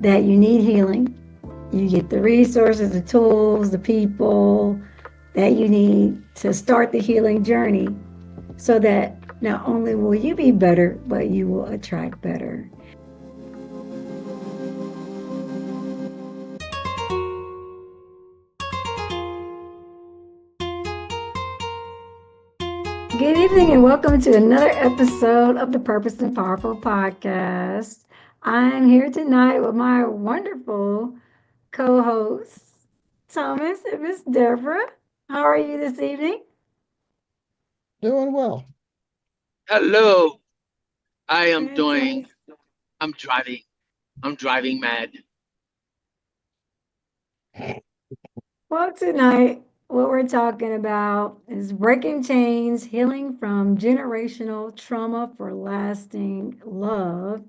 that you need healing. You get the resources, the tools, the people that you need to start the healing journey so that not only will you be better, but you will attract better. Good evening and welcome to another episode of the Purpose and Powerful podcast. I'm here tonight with my wonderful co-hosts, Thomas and Miss Deborah. How are you this evening? Doing well. Hello. I am doing, Fantastic. I'm driving. I'm driving mad. Well, tonight, what we're talking about is breaking chains, healing from generational trauma for lasting love.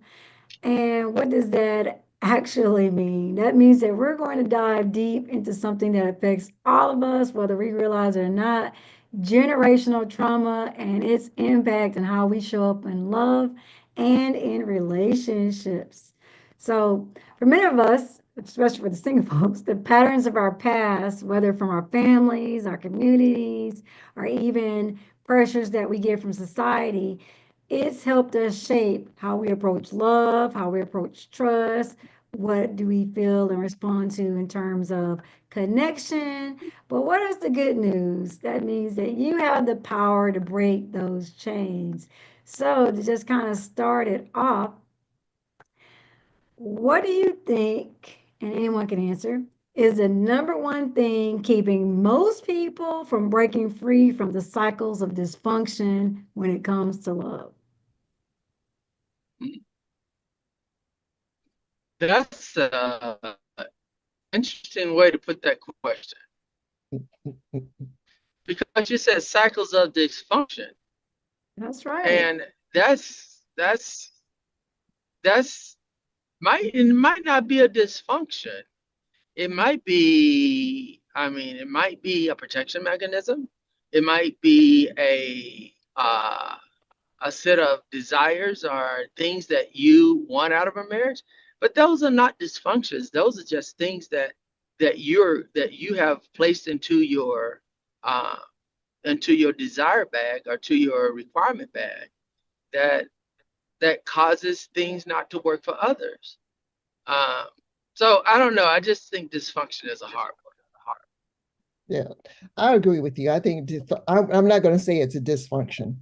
And what does that actually mean? That means that we're going to dive deep into something that affects all of us, whether we realize it or not, generational trauma and its impact on how we show up in love and in relationships. So, for many of us, especially for the single folks, the patterns of our past, whether from our families, our communities, or even pressures that we get from society, it's helped us shape how we approach love, how we approach trust, what do we feel and respond to in terms of connection. But what is the good news? That means that you have the power to break those chains. So, to just kind of start it off, what do you think, and anyone can answer, is the number one thing keeping most people from breaking free from the cycles of dysfunction when it comes to love? That's an interesting way to put that question because you said cycles of dysfunction, That's right. and that's that's might it might not be a dysfunction. It might be, it might be a protection mechanism. It might be a set of desires or things that you want out of a marriage, but those are not dysfunctions. Those are just things that you have placed uh into your desire bag or to your requirement bag that that causes things not to work for others. um so I don't know, I just think dysfunction is a hard word. Yeah, I agree with you. I think I'm not going to say it's a dysfunction,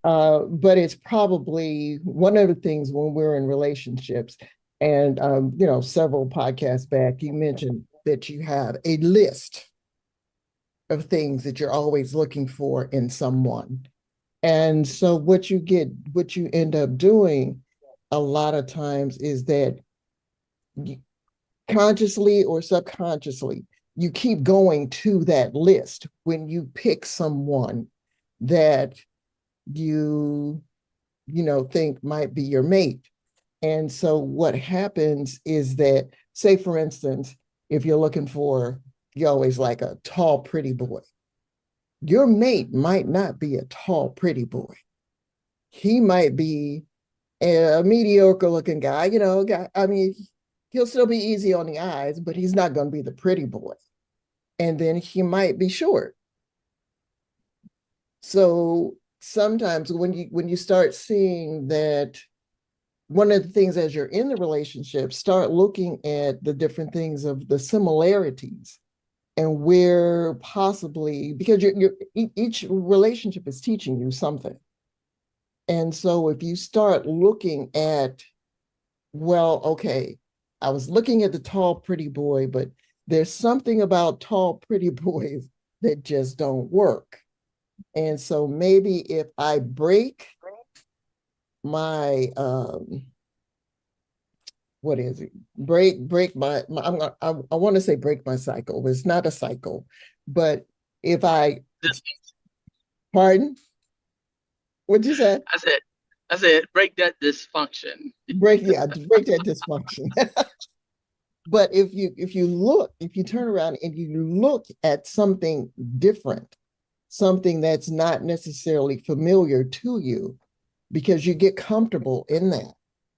but it's probably one of the things when we're in relationships. And several podcasts back, you mentioned that you have a list of things that you're always looking for in someone. And so what you end up doing a lot of times is that you, consciously or subconsciously, you keep going to that list when you pick someone that you think might be your mate. And so what happens is that, say for instance, if you're looking for, you always like a tall pretty boy, your mate might not be a tall pretty boy. He might be a mediocre looking guy, I mean, he'll still be easy on the eyes, but he's not going to be the pretty boy. And then he might be short. So sometimes when you start seeing that, one of the things as you're in the relationship, start looking at the different things of the similarities and where possibly, because each relationship is teaching you something. And so if you start looking at, well, okay, I was looking at the tall, pretty boy, but there's something about tall, pretty boys that just don't work. And so maybe if I break my what is it? Break my I want to say break my cycle. It's not a cycle, but if I This, pardon, what'd you say? I said, break that dysfunction. Break that dysfunction. But if you turn around and you look at something different, something that's not necessarily familiar to you, because you get comfortable in that.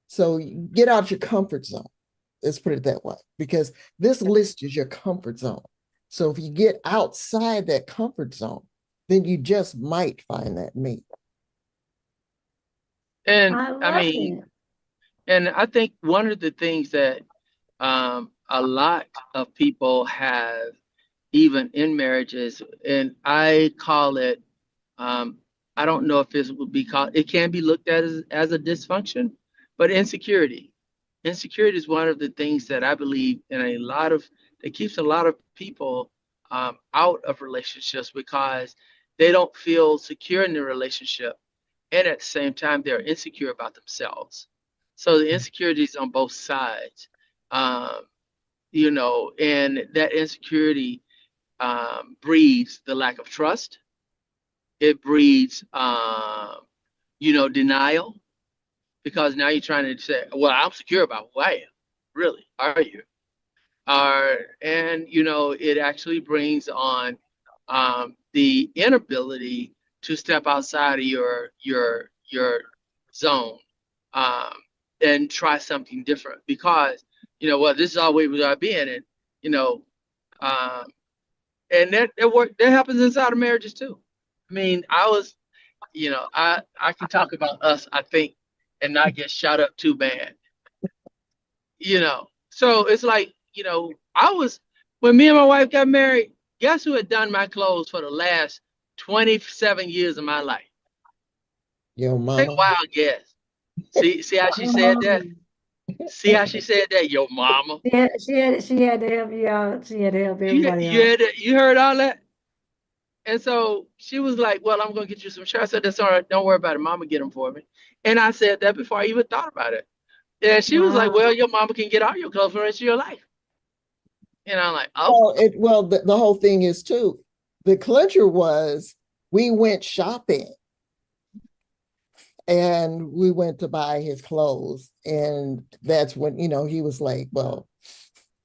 So you get out your comfort zone. Let's put it that way, because this list is your comfort zone. So if you get outside that comfort zone, then you just might find that mate. And I I love mean, it. and I think one of the things that a lot of people have, even in marriages, and I call it, um, I don't know if this would be called, it can be looked at as a dysfunction, but insecurity. Insecurity is one of the things that I believe in a lot of, that keeps a lot of people out of relationships because they don't feel secure in the relationship. And at the same time, they're insecure about themselves. So the insecurities on both sides, um, and that insecurity breeds the lack of trust. It breeds, denial, because now you're trying to say, well, I'm secure about who I am. Really, are you? And it actually brings on the inability to step outside of your zone, um, and try something different because well, this is all we've been, and you know um, and that work that happens inside of marriages too. I mean, I can talk about us, I think, and not get shot up too bad. So it's like, I was, when me and my wife got married, guess who had done my clothes for the last 27 years of my life? Your Take a mama. wild guess. See how she Your said that? mom. See how she said that? Your mama. She had to help you out. She had to help You, everybody you out. had you heard all that? And so she was like, well, I'm going to get you some shirts. I said, that's all right. Don't worry about it. Mama get them for me. And I said that before I even thought about it. And she was like, Wow. well, your mama can get all your clothes for the rest of your life. And I'm like, oh, The whole thing is too. The clincher was we went shopping and we went to buy his clothes, and that's when he was like, well,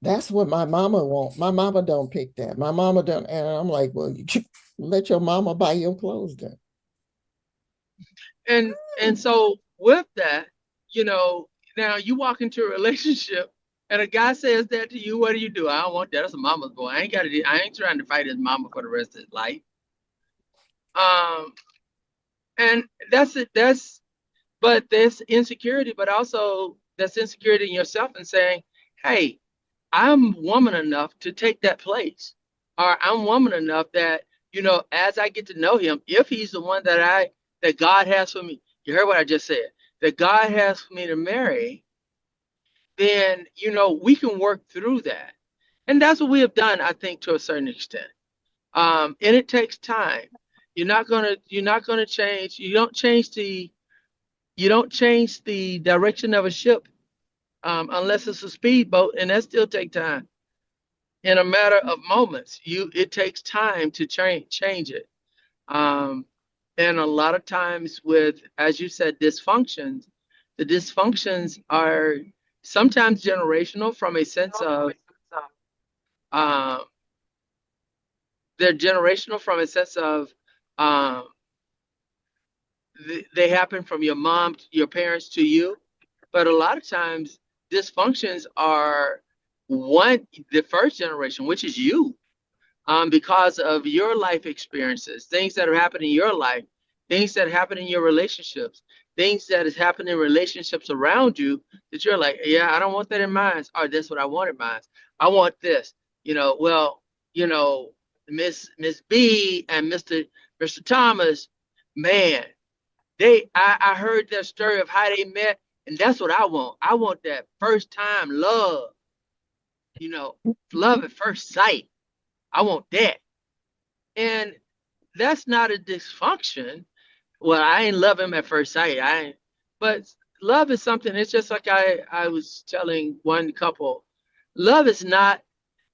that's what my mama wants. My mama don't pick that. My mama don't. And I'm like, well, you let your mama buy your clothes then. and so with that, you know, now you walk into a relationship and a guy says that to you, what do? I don't want that. That's a mama's boy. I ain't trying to fight his mama for the rest of his life. Um, and that's it. But there's insecurity, but also that's insecurity in yourself and saying, hey, I'm woman enough to take that place. Or I'm woman enough that, as I get to know him, if he's the one that God has for me, you heard what I just said, that God has for me to marry, then, we can work through that. And that's what we have done, I think, to a certain extent. And it takes time. You're not gonna change. You don't change the direction of a ship, unless it's a speedboat, and that still take time. In a matter of moments, it takes time to change it. Um, and a lot of times with, as you said, dysfunctions, the dysfunctions are sometimes generational from a sense of, uh, they're generational from a sense of, um, they happen from your mom, your parents to you. But a lot of times dysfunctions are the first generation, which is you, because of your life experiences, things that are happening in your life, things that happen in your relationships, things that has happened in relationships around you that you're like, yeah, I don't want that in mine, or that's what I want in mine. I want this. Well, you know, Miss B and Mr. Thomas, man, I heard their story of how they met, and that's what I want. I want that first time love, you know, love at first sight. I want that. And that's not a dysfunction. Well, I ain't love him at first sight. I ain't, but love is something. It's just like I was telling one couple, love is not,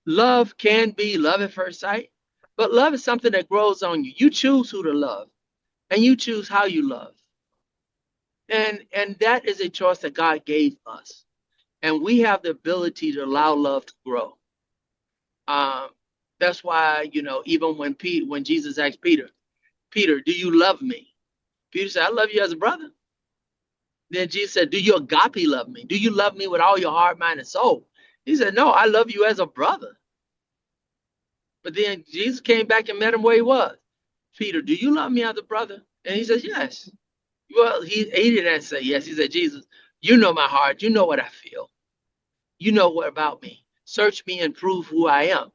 love can be love at first sight, but love is something that grows on you. You choose who to love, and you choose how you love. And that is a choice that God gave us. And we have the ability to allow love to grow. Um, that's why, even when Jesus asked Peter, Peter, do you love me? Peter said, I love you as a brother. Then Jesus said, do you agape love me? Do you love me with all your heart, mind, and soul? He said, no, I love you as a brother. But then Jesus came back and met him where he was. Peter, do you love me as a brother? And he says, yes. Well, he didn't say yes. He said, Jesus, you know my heart. You know what I feel. You know what about me. Search me and prove who I am.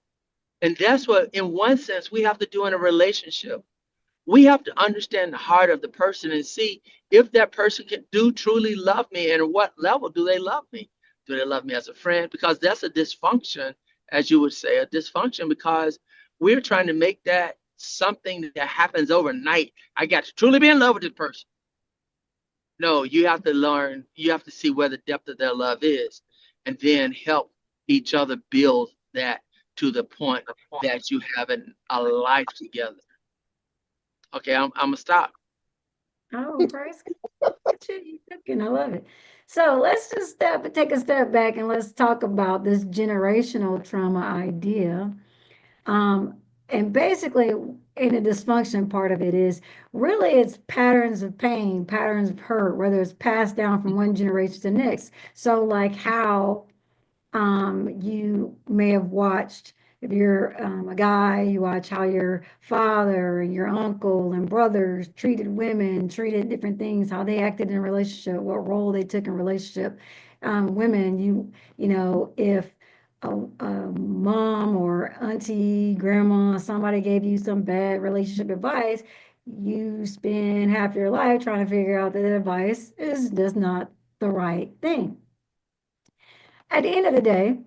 And that's what, in one sense, we have to do in a relationship. We have to understand the heart of the person and see if that person can do truly love me and at what level do they love me. Do they love me as a friend? Because that's a dysfunction, as you would say, a dysfunction because we're trying to make that something that happens overnight. I got to truly be in love with this person. No, you have to learn, you have to see where the depth of their love is and then help each other build that to the point that you have a life together. Okay, I'm gonna stop. Oh, praise God. Look at you cooking. I love it. So let's just take a step back and let's talk about this generational trauma idea. Um, and basically, in the dysfunction part of it is really it's patterns of pain, patterns of hurt, whether it's passed down from one generation to the next. So, like how you may have watched, if you're a guy, you watch how your father and your uncle and brothers treated women, treated different things, how they acted in a relationship, what role they took in relationship. Women, you know, if a mom or auntie, grandma, somebody gave you some bad relationship advice, you spend half your life trying to figure out that the advice is just not the right thing. At the end of the day,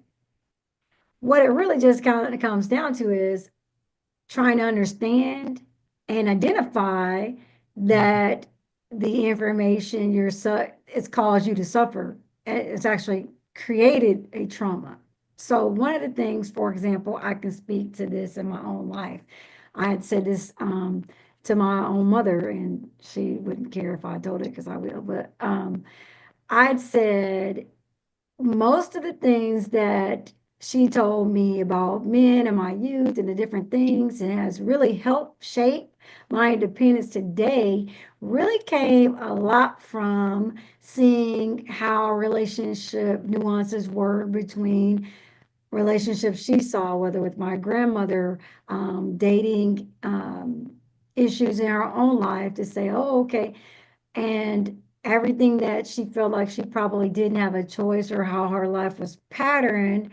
what it really just kind of comes down to is trying to understand and identify that the information it's caused you to suffer. It's actually created a trauma. So one of the things, for example, I can speak to this in my own life. I had said this to my own mother, and she wouldn't care if I told it because I will. But I'd said most of the things that she told me about men and my youth and the different things and has really helped shape my independence today really came a lot from seeing how relationship nuances were between relationships she saw, whether with my grandmother, dating issues in her own life, to say, oh, okay, and everything that she felt like she probably didn't have a choice or how her life was patterned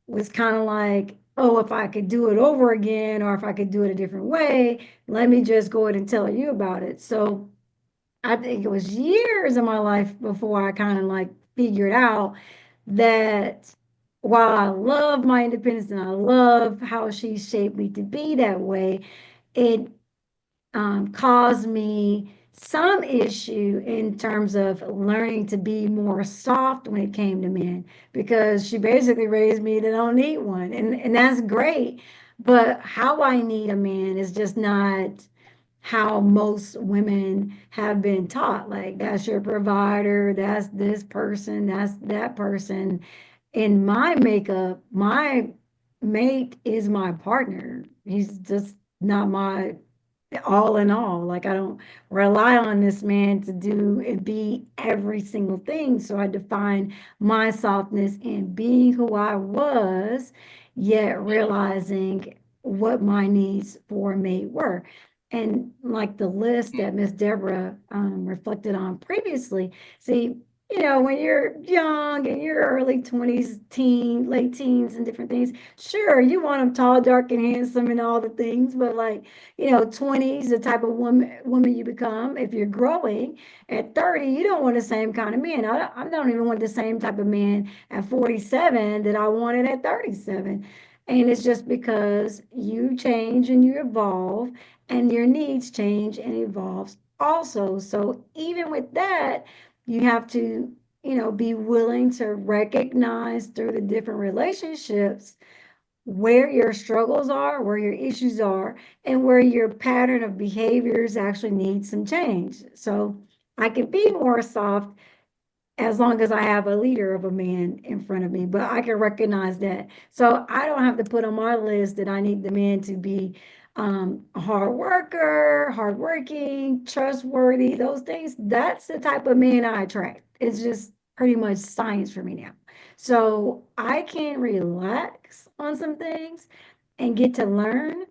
was kind of like, oh, if I could do it over again or if I could do it a different way, let me just go ahead and tell you about it. So I think it was years of my life before I kind of like figured out that while I love my independence and I love how she shaped me to be that way, it caused me some issue in terms of learning to be more soft when it came to men because she basically raised me to don't need one. And that's great. But how I need a man is just not how most women have been taught. Like, that's your provider, that's this person, that's that person. In my makeup, my mate is my partner. He's just not my all in all. Like, I don't rely on this man to do and be every single thing. So I define my softness in being who I was, yet realizing what my needs for a mate were. And like the list that Miss Deborah reflected on previously, see, you know, when you're young and you're early 20s, late teens, and different things, sure, you want them tall, dark, and handsome and all the things, but like, you know, 20s, the type of woman you become. If you're growing at 30, you don't want the same kind of man. I don't even want the same type of man at 47 that I wanted at 37. And it's just because you change and you evolve and your needs change and evolves also. So even with that, you have to, you know, be willing to recognize through the different relationships where your struggles are, where your issues are, and where your pattern of behaviors actually needs some change. So I can be more soft as long as I have a leader of a man in front of me, but I can recognize that. So I don't have to put on my list that I need the man to be a hard worker, hardworking, trustworthy, those things, that's the type of man I attract. It's just pretty much science for me now. So I can relax on some things and get to learn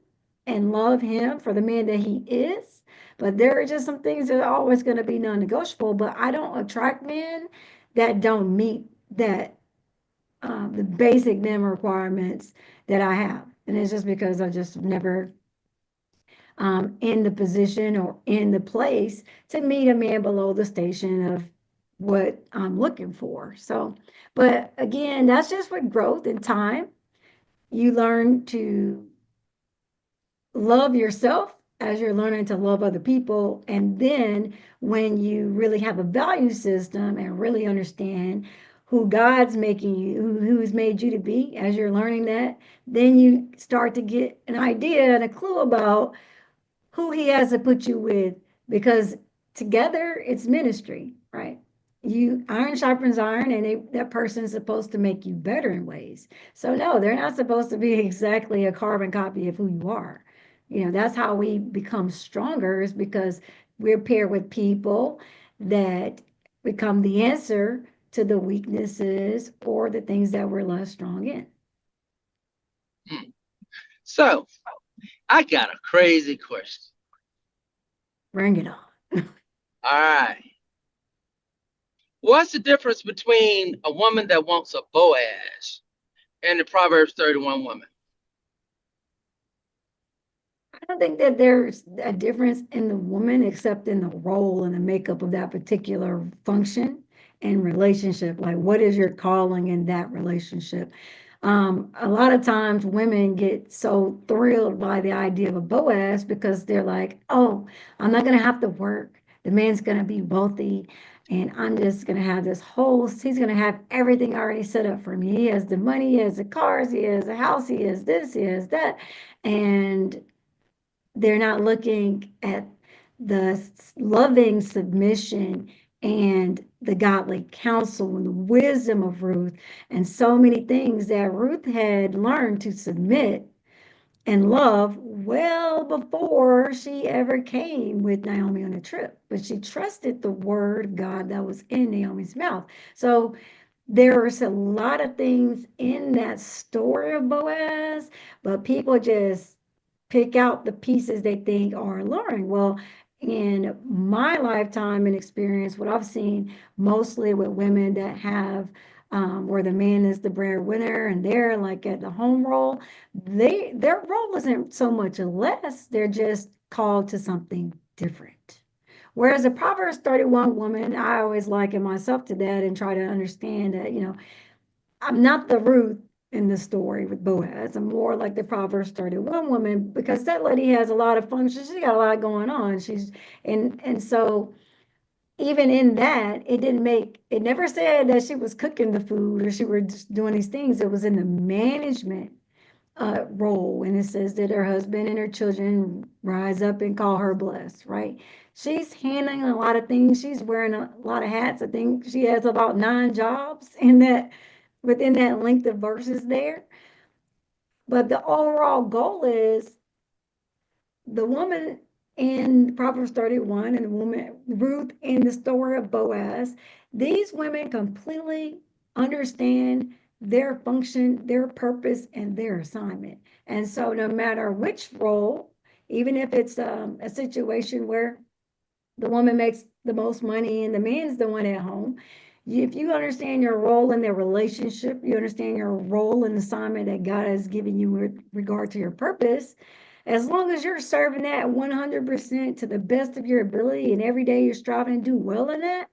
and love him for the man that he is. But there are just some things that are always going to be non-negotiable. But I don't attract men that don't meet that the basic minimum requirements that I have. And it's just because I just never in the position or in the place to meet a man below the station of what I'm looking for. So, but again, that's just with growth and time. You learn to love yourself as you're learning to love other people. And then when you really have a value system and really understand who God's making you, who's made you to be, as you're learning that, then you start to get an idea and a clue about who he has to put you with because together it's ministry, right? You iron sharpens iron, and that person is supposed to make you better in ways. So no, they're not supposed to be exactly a carbon copy of who you are. You know, that's how we become stronger is because we're paired with people that become the answer to the weaknesses or the things that we're less strong in. Hmm. So I got a crazy question. Bring it on. All right. What's the difference between a woman that wants a Boaz and the Proverbs 31 woman? I don't think that there's a difference in the woman except in the role and the makeup of that particular function and relationship. Like, what is your calling in that relationship? A lot of times women get so thrilled by the idea of a Boaz because they're like, oh, I'm not going to have to work. The man's going to be wealthy. And I'm just going to have this whole, he's going to have everything already set up for me. He has the money, he has the cars, he has the house, he has this, he has that. And they're not looking at the loving submission and the godly counsel and the wisdom of Ruth and so many things that Ruth had learned to submit and love well before she ever came with Naomi on a trip. But she trusted the word of God that was in Naomi's mouth. So there's a lot of things in that story of Boaz, but people just pick out the pieces they think are alluring. Well, in my lifetime and experience, what I've seen mostly with women that have where the man is the breadwinner and they're like at the home role, their role isn't so much less, they're just called to something different. Whereas a Proverbs 31 woman, I always liken myself to that and try to understand that, I'm not the Ruth in the story with Boaz. I'm more like the Proverbs 31 woman because that lady has a lot of functions. She got a lot going on. And so even in that, it never said that she was cooking the food or she was just doing these things. It was in the management role. And it says that her husband and her children rise up and call her blessed, right? She's handling a lot of things. She's wearing a lot of hats. I think she has about 9 jobs in that within that length of verses there. But the overall goal is the woman in Proverbs 31 and the woman Ruth in the story of Boaz, these women completely understand their function, their purpose, and their assignment. And so, no matter which role, even if it's a situation where the woman makes the most money and the man's the one at home, if you understand your role in their relationship, you understand your role and assignment that God has given you with regard to your purpose, as long as you're serving that 100% to the best of your ability and every day you're striving to do well in that,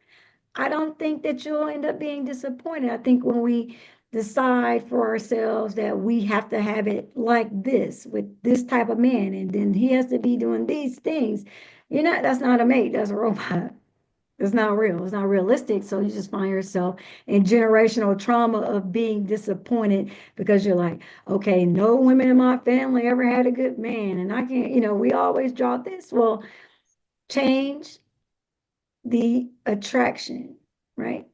I don't think that you'll end up being disappointed. I think when we decide for ourselves that we have to have it like this with this type of man, and then he has to be doing these things, that's not a mate, that's a robot. It's not real. It's not realistic. So you just find yourself in generational trauma of being disappointed because you're like, okay, no women in my family ever had a good man. And I can't, we always draw this. Well, change the attraction, right?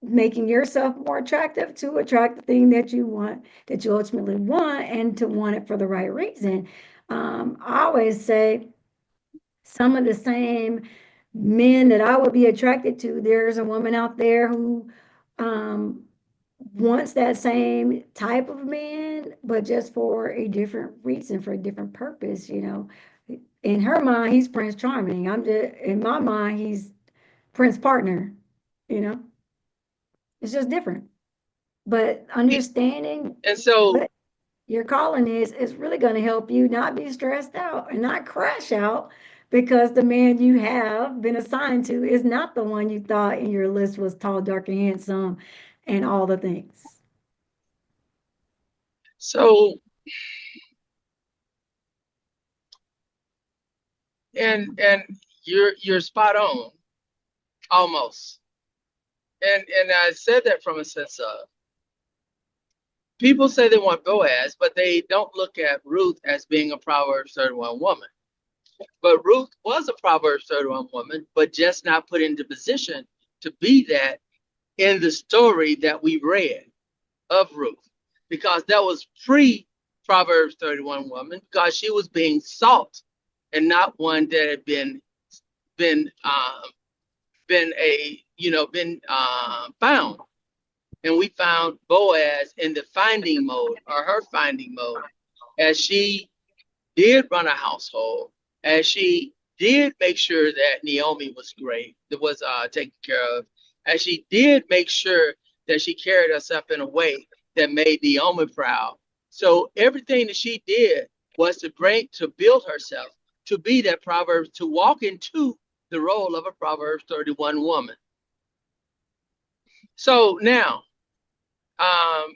Making yourself more attractive to attract the thing that you want, that you ultimately want, and to want it for the right reason. I always say some of the same men that I would be attracted to, there's a woman out there who um, wants that same type of man, but just for a different reason, for a different purpose, you know. In her mind, he's Prince Charming. I'm just in my mind, he's Prince Partner, you know. It's just different. But understanding And so, what your calling is really going to help you not be stressed out and not crash out because the man you have been assigned to is not the one you thought in your list was tall, dark, and handsome and all the things. so, and you're spot on, almost. And I said that from a sense of people say they want Boaz, but they don't look at Ruth as being a Proverbs 31 woman. But Ruth was a Proverbs 31 woman, but just not put into position to be that in the story that we read of Ruth, because that was pre Proverbs 31 woman, because she was being sought and not one that had been been a been found. And we found Boaz in the finding mode, or her finding mode, as she did run a household, as she did make sure that Naomi was great, that was taken care of, as she did make sure that she carried herself in a way that made Naomi proud. So everything that she did was to build herself to be that Proverbs, to walk into the role of a Proverbs 31 woman. So now,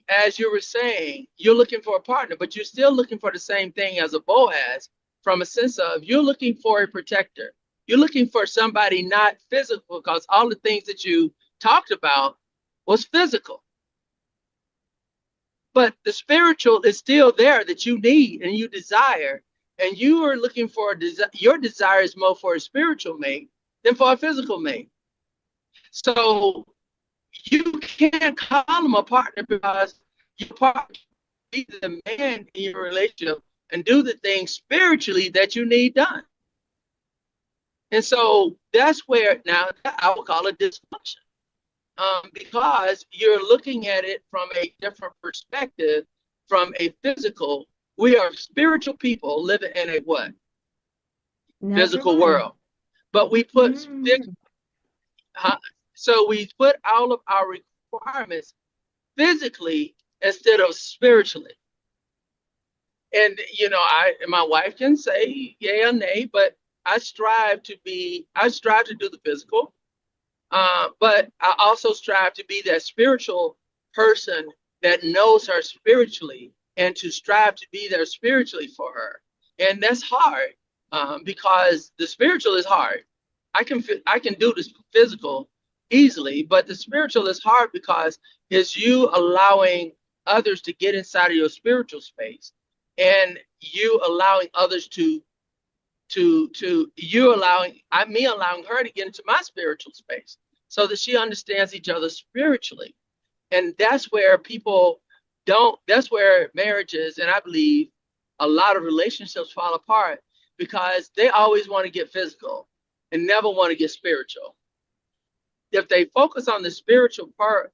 as you were saying, you're looking for a partner, but you're still looking for the same thing as a Boaz, from a sense of you're looking for a protector. You're looking for somebody not physical, because all the things that you talked about was physical. But the spiritual is still there that you need and you desire. And you are looking for your desire is more for a spiritual mate than for a physical mate. So you can't call him a partner, because your partner be the man in your relationship and do the things spiritually that you need done. And so that's where now I would call it dysfunction, because you're looking at it from a different perspective, from a physical. We are spiritual people living in a what? Natural Physical body. world. But we put Mhm. so we put all of our requirements physically instead of spiritually. And my wife can say yay or nay, but I strive to do the physical, but I also strive to be that spiritual person that knows her spiritually, and to strive to be there spiritually for her. And that's hard, because the spiritual is hard. I can do this physical easily, but the spiritual is hard, because it's you allowing others to get inside of your spiritual space, and you allowing others to you allowing me allowing her to get into my spiritual space, so that she understands each other spiritually. And that's where people don't that's where marriages, and I believe a lot of relationships fall apart, because they always want to get physical and never want to get spiritual. If they focus on the spiritual part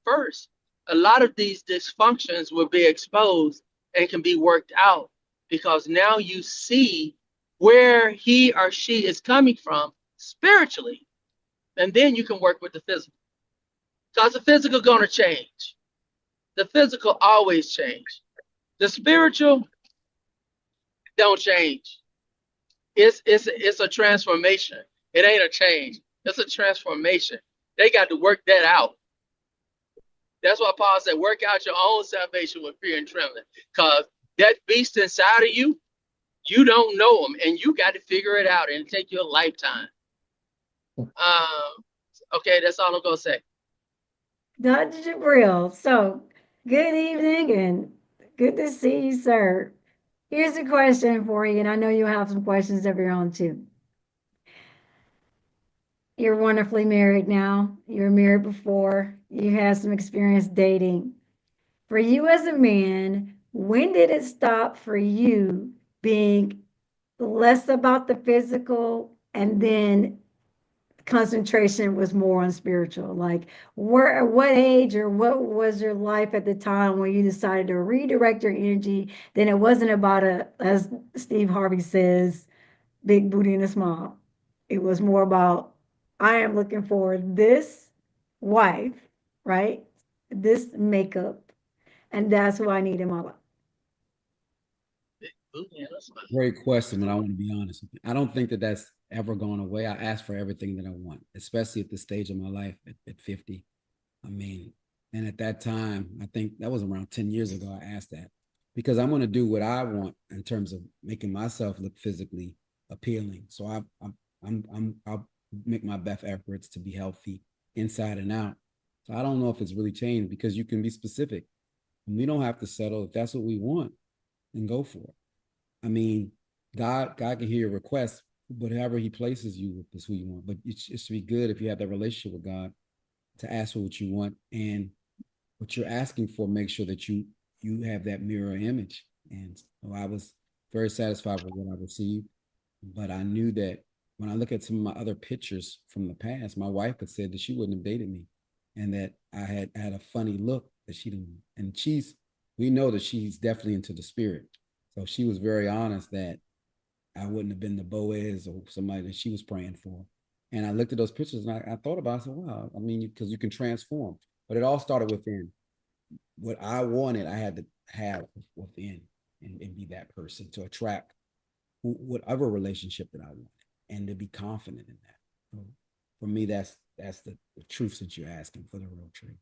first, a lot of these dysfunctions will be exposed and can be worked out, because now you see where he or she is coming from spiritually, and then you can work with the physical, because the physical going to change. The physical always change. The spiritual don't change. It's a transformation. It ain't a change. It's a transformation. They got to work that out. That's why Paul said, work out your own salvation with fear and trembling. Because that beast inside of you, you don't know him, and you got to figure it out, and take you a lifetime. Okay, that's all I'm going to say. Dr. Jabril, so good evening and good to see you, sir. Here's a question for you, and I know you have some questions of your own too. You're wonderfully married now. You were married before. You had some experience dating. For you as a man, when did it stop for you being less about the physical, and then concentration was more on spiritual. Like, where, at what age or what was your life at the time when you decided to redirect your energy? Then it wasn't about a, as Steve Harvey says, big booty and a smile. It was more about, I am looking for this wife, right? This makeup, and that's who I need in my life. Ooh, yeah, that's fine. Great question, but I want to be honest with you. I don't think that that's ever gone away. I ask for everything that I want, especially at this stage of my life at 50. I mean, and at that time, I think that was around 10 years ago, I asked that because I'm going to do what I want in terms of making myself look physically appealing. So I'll make my best efforts to be healthy inside and out. So I don't know if it's really changed because you can be specific and we don't have to settle. If that's what we want, then go for it. I mean, God can hear your request, whatever He places you with is who you want. But it should be good if you have that relationship with God to ask for what you want, and what you're asking for, make sure that you have that mirror image. And so I was very satisfied with what I received, but I knew that when I look at some of my other pictures from the past, my wife had said that she wouldn't have dated me, and that I had a funny look that she didn't. And we know that she's definitely into the spirit, so she was very honest that I wouldn't have been the Boaz or somebody that she was praying for. And I looked at those pictures and I thought about it. I said, wow, I mean, because you can transform. But it all started within. What I wanted, I had to have within and be that person to attract whatever relationship that I wanted and to be confident in that. So for me, that's the truth that you're asking for the real truth.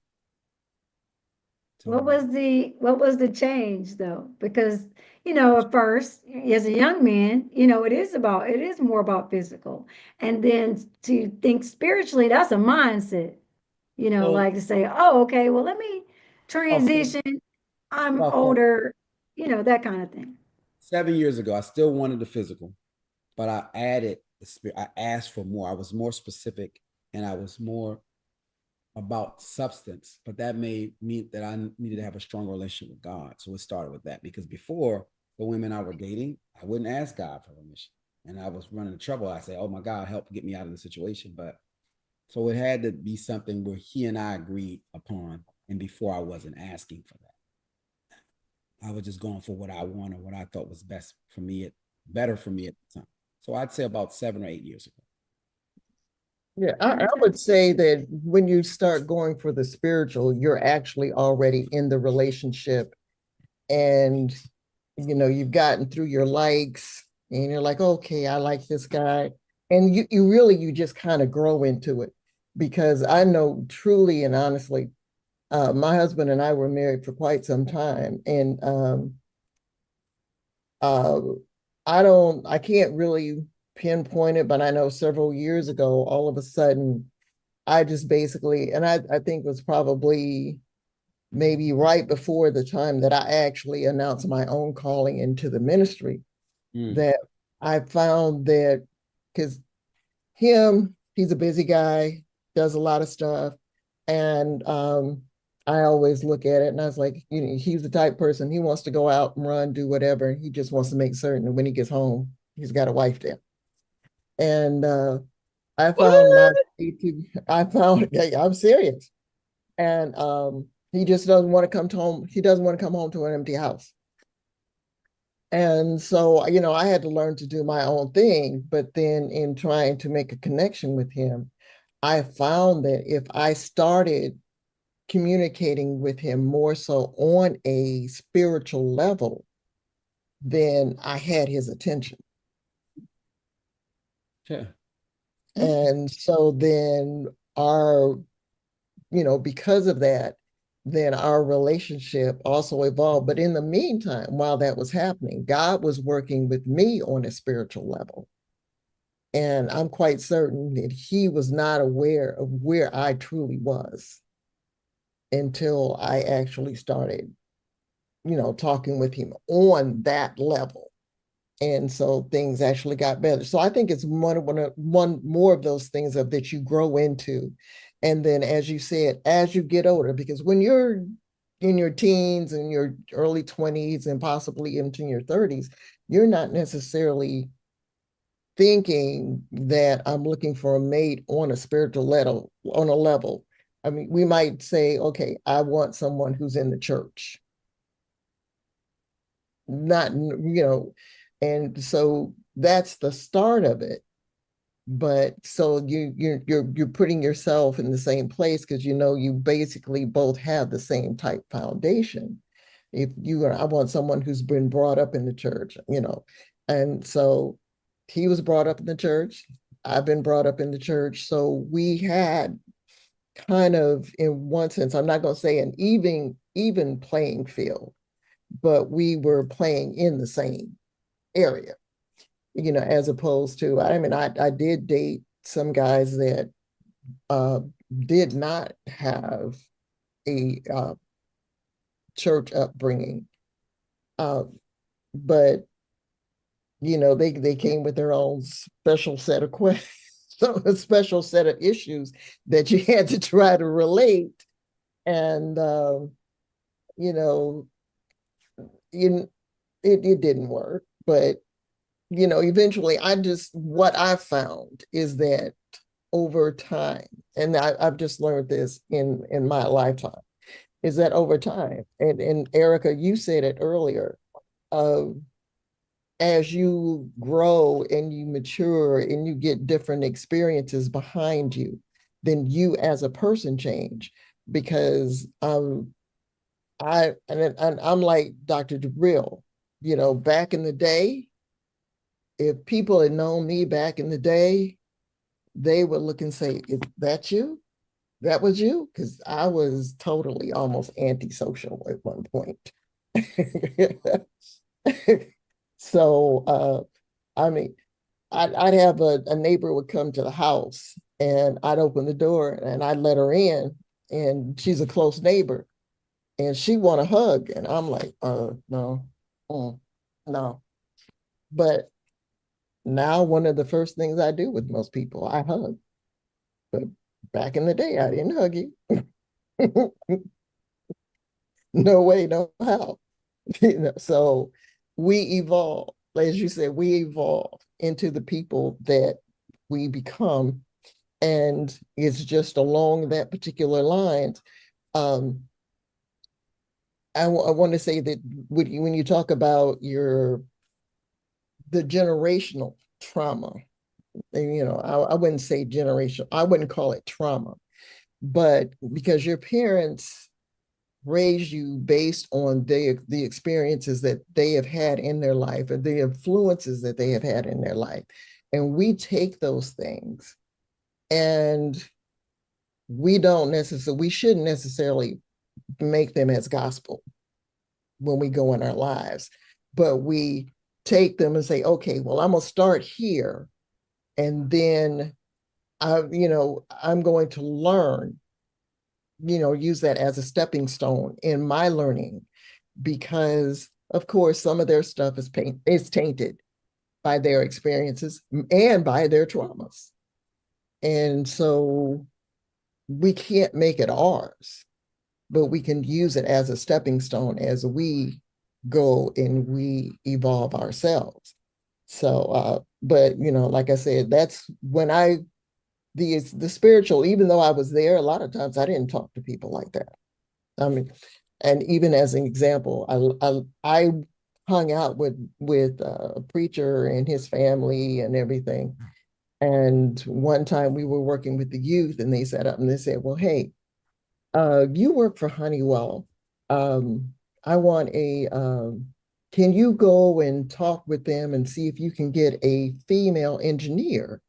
What So was the change though? Because, at first, as a young man, it is more about physical. And then to think spiritually, that's a mindset, so like to say, oh, okay, well, let me about transition. I'm about older, that kind of thing. 7 years ago, I still wanted the physical, but I added the spirit. I asked for more. I was more specific and I was more about substance, but that made me that I needed to have a stronger relationship with God. So it started with that because before the women I were dating, I wouldn't ask God for permission. And I was running into trouble. I say, oh my God, help get me out of the situation. But so it had to be something where he and I agreed upon. And before I wasn't asking for that. I was just going for what I wanted, what I thought was best for me, better for me at the time. So I'd say about 7 or 8 years ago. Yeah, I would say that when you start going for the spiritual, you're actually already in the relationship, and you've gotten through your likes and you're like, okay, I like this guy. And you just kind of grow into it, because I know truly and honestly, my husband and I were married for quite some time. And uh, I can't really pinpoint it, but I know several years ago, all of a sudden, I just basically, and I think it was probably maybe right before the time that I actually announced my own calling into the ministry, Mm. that I found that, because he's a busy guy, does a lot of stuff. And I always look at it and I was like, he's the type person, he wants to go out and run, do whatever. He just wants to make certain that when he gets home, he's got a wife there. And I found my I found, yeah, I'm serious. And he just doesn't want to come home. He doesn't want to come home to an empty house. And so, I had to learn to do my own thing. But then in trying to make a connection with him, I found that if I started communicating with him more so on a spiritual level, then I had his attention. Yeah. And so then because of that, then our relationship also evolved. But in the meantime, while that was happening, God was working with me on a spiritual level. And I'm quite certain that he was not aware of where I truly was until I actually started, talking with him on that level. And so things actually got better. So I think it's one more of those things that you grow into. And then, as you said, as you get older, because when you're in your teens and your early 20s and possibly into your 30s, you're not necessarily thinking that I'm looking for a mate on a spiritual level, on a level. I mean, we might say, okay, I want someone who's in the church, not, and so that's the start of it. But so you're putting yourself in the same place because you basically both have the same type foundation. If you are, I want someone who's been brought up in the church, and so he was brought up in the church. I've been brought up in the church, so we had kind of, in one sense, I'm not going to say an even playing field, but we were playing in the same area, as opposed to, I mean, I did date some guys that uh, did not have a church upbringing, uh, but they came with their own special set of questions, a special set of issues that you had to try to relate, and you know, you, it didn't work, but eventually what I found is that over time, and I've just learned this in my lifetime, is that over time, and Erica, you said it earlier, uh, as you grow and you mature and you get different experiences behind you, then you as a person change. Because I'm like Dr. Jabril, back in the day, if people had known me back in the day, they would look and say, "Is that you? That was you?" Because I was totally almost antisocial at one point. So, I mean, I'd have a neighbor would come to the house and I'd open the door and I'd let her in, and she's a close neighbor and she want a hug. And I'm like, no, no. But now one of the first things I do with most people, I hug. But back in the day, I didn't hug you. No way, no how. So we evolve, as you said, we evolve into the people that we become. And it's just along that particular line. Um, I want to say that when you talk about the generational trauma, and, I wouldn't say generational, I wouldn't call it trauma, but because your parents raise you based on the experiences that they have had in their life and the influences that they have had in their life. And we take those things and we shouldn't necessarily make them as gospel when we go in our lives, but we take them and say, okay, well, I'm going to start here. And then I'm going to learn, use that as a stepping stone in my learning, because of course some of their stuff is tainted by their experiences and by their traumas. And so we can't make it ours, but we can use it as a stepping stone as we go and we evolve ourselves. So but like I said, that's when the spiritual, even though I was there, a lot of times I didn't talk to people like that. I mean, and even as an example, I hung out with a preacher and his family and everything. And one time we were working with the youth, and they sat up and they said, "Well, hey, you work for Honeywell. I want can you go and talk with them and see if you can get a female engineer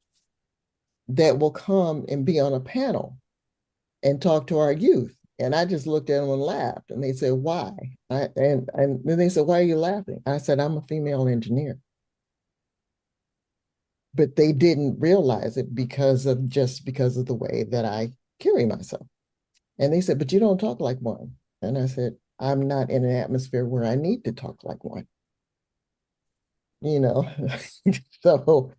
that will come and be on a panel and talk to our youth?" And I just looked at them and laughed. And they said, "Why?" And then they said, "Why are you laughing?" I said, "I'm a female engineer." But they didn't realize it because of the way that I carry myself. And they said, "But you don't talk like one." And I said, "I'm not in an atmosphere where I need to talk like one." You know, so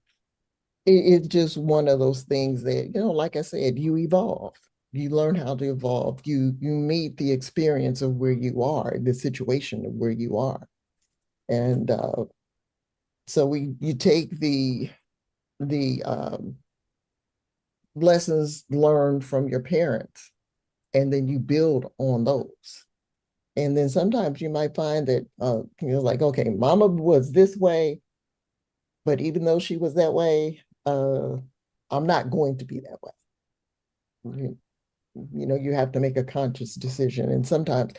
it's just one of those things that, like I said, you evolve. You learn how to evolve. You meet the experience of where you are, the situation of where you are. And so we you take the lessons learned from your parents, and then you build on those. And then sometimes you might find that you're like, okay, mama was this way, but even though she was that way, I'm not going to be that way. You, you know, you have to make a conscious decision. And sometimes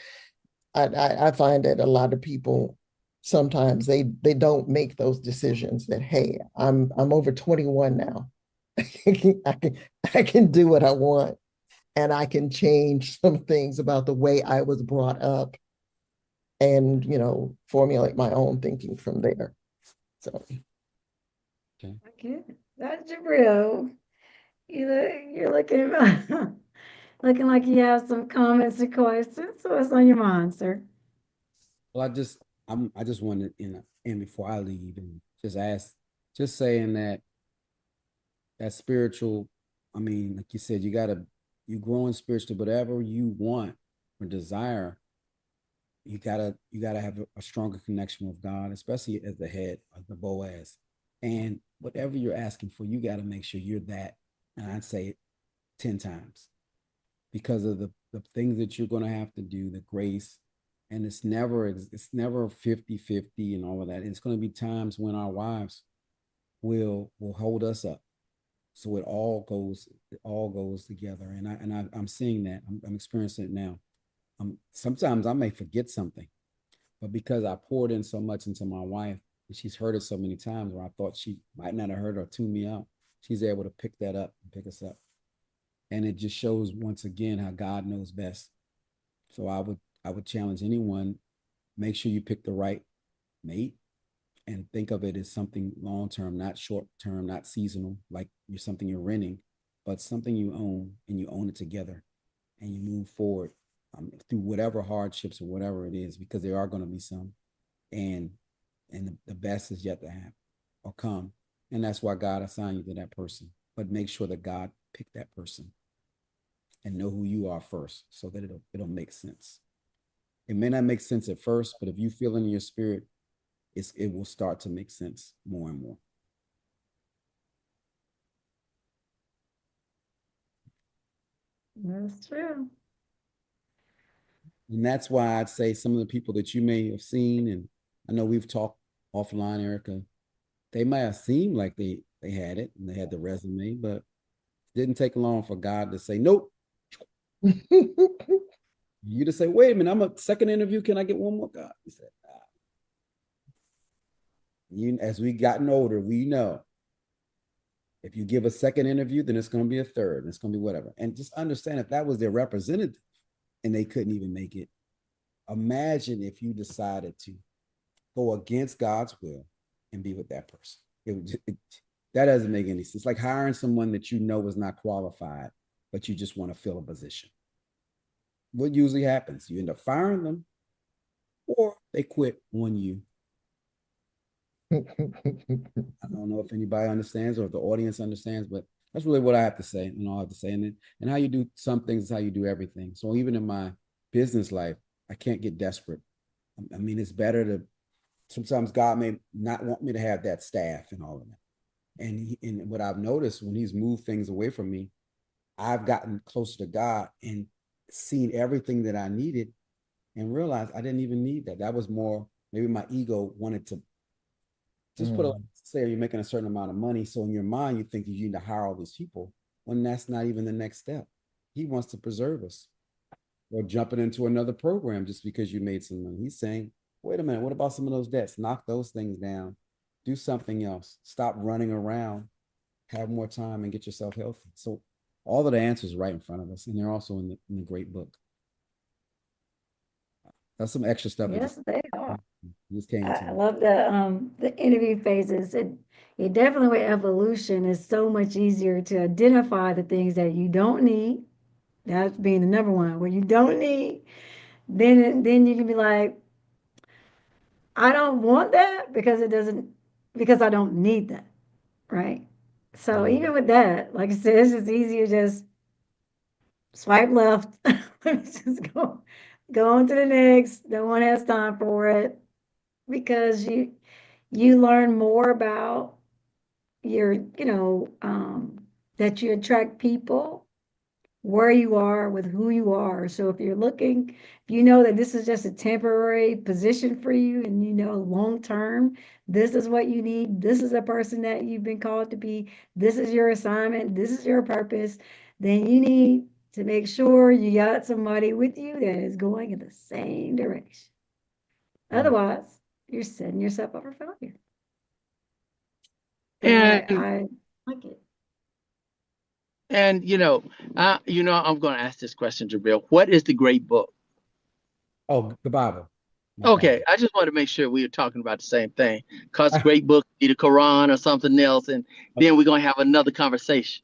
I find that a lot of people sometimes they don't make those decisions that, hey, I'm over 21 now. I can I can do what I want, and I can change some things about the way I was brought up, and formulate my own thinking from there. So Okay. Okay, that's Jabril. You're looking looking like you have some comments and questions. So what's on your mind, sir? Well, I just wanted and before I leave and just ask, just saying that that spiritual, I mean, like you said, you grow in spiritual, whatever you want or desire, you gotta have a stronger connection with God, especially as the head of the Boaz. And whatever you're asking for, you gotta make sure you're that. And I'd say it 10 times because of the things that you're gonna have to do, the grace. And it's never 50-50 and all of that. It's gonna be times when our wives will hold us up. So it all goes together. I'm seeing that. I'm experiencing it now. Sometimes I may forget something, but because I poured in so much into my wife and she's heard it so many times where I thought she might not have heard or tune me out, she's able to pick that up and pick us up. And it just shows once again how God knows best. So I would challenge anyone, make sure you pick the right mate and think of it as something long term, not short term, not seasonal, like you're something you're renting, but something you own and you own it together and you move forward through whatever hardships or whatever it is, because there are going to be some, and the best is yet to happen or come, and that's why God assigned you to that person. But make sure that God picked that person and know who you are first, so that it'll make sense. It may not make sense at first, but if you feel in your spirit, it will start to make sense more and more. That's true. And that's why I'd say some of the people that you may have seen, and I know we've talked offline, Erica, they might have seemed like they had it and they had the resume, but it didn't take long for God to say, nope. You to say, wait a minute, I'm a second interview. Can I get one more? God, he said, ah. As we gotten older, we know if you give a second interview, then it's going to be a third, and it's going to be whatever. And just understand, if that was their representative and they couldn't even make it, imagine if you decided to go against God's will and be with that person. That doesn't make any sense. It's like hiring someone that you know is not qualified, but you just want to fill a position. What usually happens? You end up firing them, or they quit on you. I don't know if anybody understands or if the audience understands, but that's really what I have to say and all I have to say. And how you do some things is how you do everything. So even in my business life, I can't get desperate. I mean, it's better to, sometimes God may not want me to have that staff and all of that. And what I've noticed when he's moved things away from me, I've gotten closer to God and seen everything that I needed and realized I didn't even need that. That was more, maybe my ego wanted to just put a, mm, say you're making a certain amount of money. So in your mind, you think you need to hire all these people when that's not even the next step. He wants to preserve us, or jumping into another program just because you made some money. He's saying, wait a minute, what about some of those debts? Knock those things down. Do something else. Stop running around. Have more time and get yourself healthy. So all of the answers are right in front of us, and they're also in the great book. That's some extra stuff that Yes, they are. just came to I me. love the interview phases. It definitely with evolution is so much easier to identify the things that you don't need. That's being the number one. What you don't need, then you can be like, I don't want that because it doesn't because I don't need that, right? So Yeah. even with that, like I said, it's just easier just swipe left. Let me just go on to the next. No one has time for it because you learn more about your, that you attract people where you are with who you are. So if you're looking, if you know that this is just a temporary position for you and you know long term, this is what you need, this is a person that you've been called to be, this is your assignment, this is your purpose, then you need to make sure you got somebody with you that is going in the same direction. Right. Otherwise, you're setting yourself up for failure. So And I like it. and I'm going to ask this question, Jabril. What is the great book? Oh, the Bible. My Okay, apologies. I just want to make sure we are talking about the same thing. Cause great book be the Quran or something else, and then we're gonna have another conversation.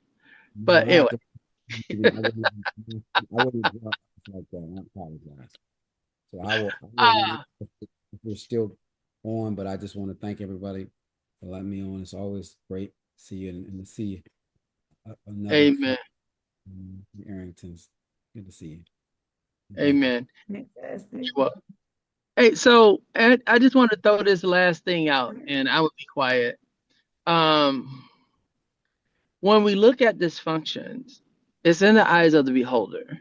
No, But I have anyway, to. I wouldn't draw like that. I apologize. So I will uh, if we're still on, but I just want to thank everybody for letting me on. It's always great to see you and to see another friend, amen, from Arrington's. Good to see you. And thank you. amen. Fantastic. You welcome. Hey, so and I just want to throw this last thing out, and I would be quiet. Um, when we look at dysfunctions, it's in the eyes of the beholder.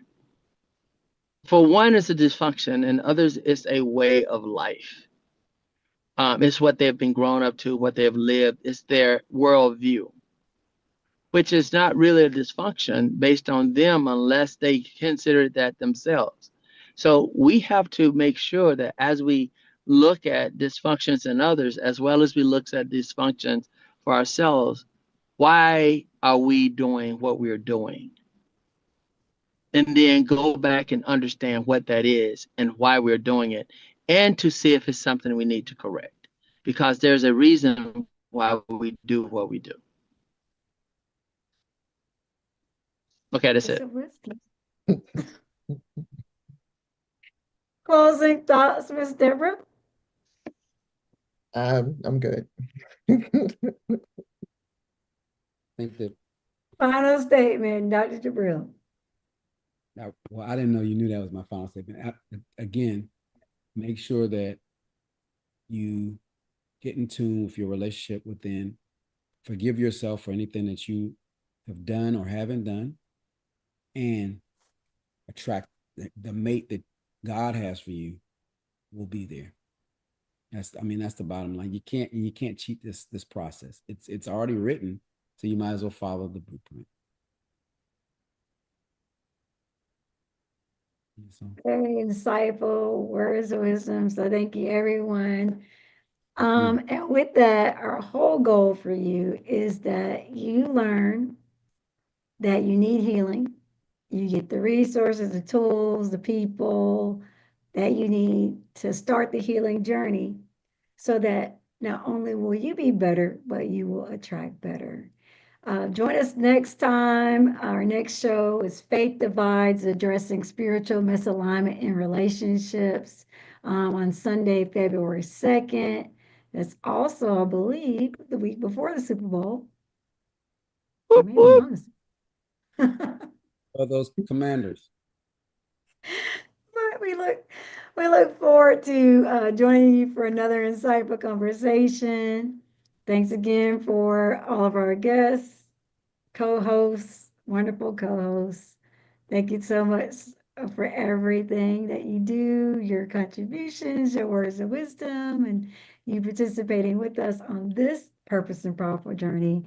For one, it's a dysfunction, and others, it's a way of life. It's what they've been grown up to, what they've lived. It's their worldview, which is not really a dysfunction based on them unless they consider that themselves. So we have to make sure that as we look at dysfunctions in others, as well as we look at dysfunctions for ourselves, why are we doing what we're doing? And then go back and understand what that is and why we're doing it, and to see if it's something we need to correct. Because there's a reason why we do what we do. Okay, that's It's it. a wisdom. Closing thoughts, Miss Deborah. I'm good. I think that Final statement, Dr. Jabril. well, I didn't know you knew that was my final statement. Again, make sure that you get in tune with your relationship within. Forgive yourself for anything that you have done or haven't done, and attract the mate that God has for you will be there. That's the bottom line. You can't cheat this process. It's already written, so you might as well follow the blueprint. So Very insightful words of wisdom. So thank you, everyone. yeah, And with that, our whole goal for you is that you learn that you need healing. You get the resources, the tools, the people that you need to start the healing journey so that not only will you be better, but you will attract better. Join us next time. Our next show is Faith Divides, addressing spiritual misalignment in relationships on Sunday, February 2nd. That's also, I believe, the week before the Super Bowl, or Whoop, maybe whoop. on the Super Bowl. for those commanders. But we look forward to joining you for another insightful conversation. Thanks again for all of our guests, co-hosts, wonderful co-hosts. Thank you so much for everything that you do, your contributions, your words of wisdom, and you participating with us on this purpose and powerful journey.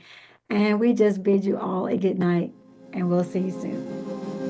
And we just bid you all a good night, and we'll see you soon.